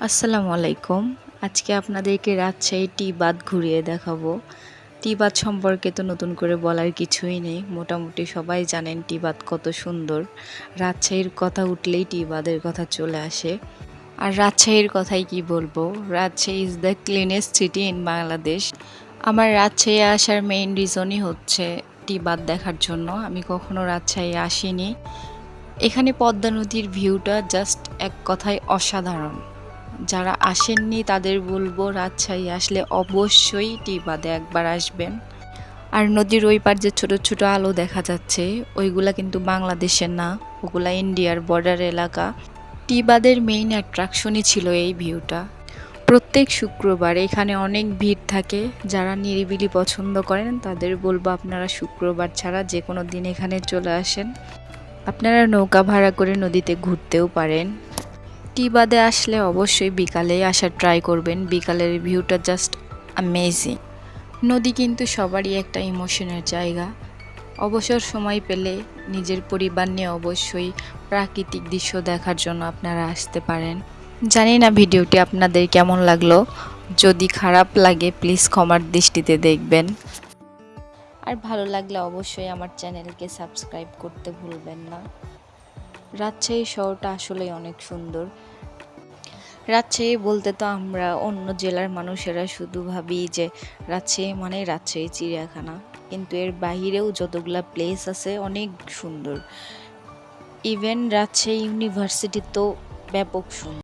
আসসালামু আলাইকুম। আজকে আপনাদেরকে রাজশাহী টি বাঁধ ঘুরিয়ে দেখাবো। টি বাঁধ সম্পর্কে তো নতুন করে বলার কিছুই নেই। মোটামুটি সবাই জানেন টি বাঁধ কত সুন্দর। রাজশাহীর কথা উঠলেই টি বাঁধের কথা চলে আসে। আর রাজশাহীর কথাই কি বলবো, Rajshahi is the cleanest city in Bangladesh. আমার রাজশাহী আসার মেইন রিজনই হচ্ছে টি বাঁধ দেখার জন্য। আমি কখনো রাজশাহী আসিনি। এখানে পদ্মা নদীর ভিউটা জাস্ট এক কথায় অসাধারণ। যারা আসেননি তাদের বলবো রাজশাহী আসলে অবশ্যই টি বাঁধে একবার আসবেন। আর নদীর ওই পার যে ছোট ছোট আলো দেখা যাচ্ছে, ওইগুলা কিন্তু বাংলাদেশের না, ওগুলা ইন্ডিয়ার বর্ডার এলাকা। টি বাঁধের মেইন অ্যাট্রাকশনই ছিল এই ভিউটা। প্রত্যেক শুক্রবার এখানে অনেক ভিড় থাকে। যারা নিরিবিলি পছন্দ করেন তাদের বলবো আপনারা শুক্রবার ছাড়া যে কোনো দিন এখানে চলে আসেন। আপনারা নৌকা ভাড়া করে নদীতে ঘুরতেও পারেন। টি বাদে আসলে অবশ্যই বিকালে আসার ট্রাই করবেন। বিকালের ভিউটা জাস্ট অ্যামেজিং। নদী কিন্তু সবারই একটা ইমোশনের জায়গা। অবসর সময় পেলে নিজের পরিবার নিয়ে অবশ্যই প্রাকৃতিক দৃশ্য দেখার জন্য আপনারা আসতে পারেন। জানি না ভিডিওটি আপনাদের কেমন লাগলো। যদি খারাপ লাগে প্লিজ ক্ষমার দৃষ্টিতে দেখবেন। আর ভালো লাগলে অবশ্যই আমার চ্যানেলকে সাবস্ক্রাইব করতে ভুলবেন না। রাজশাহী শহরটা আসলেই অনেক সুন্দর। রাজশাহী বলতে তো আমরা অন্য জেলার মানুষেরা শুধু ভাবি যে রাজশাহী মানে রাজশাহী চিড়িয়াখানা, কিন্তু এর বাহিরেও যতগুলা প্লেস আছে অনেক সুন্দর। ইভেন রাজশাহী ইউনিভার্সিটি তো ব্যাপক সুন্দর।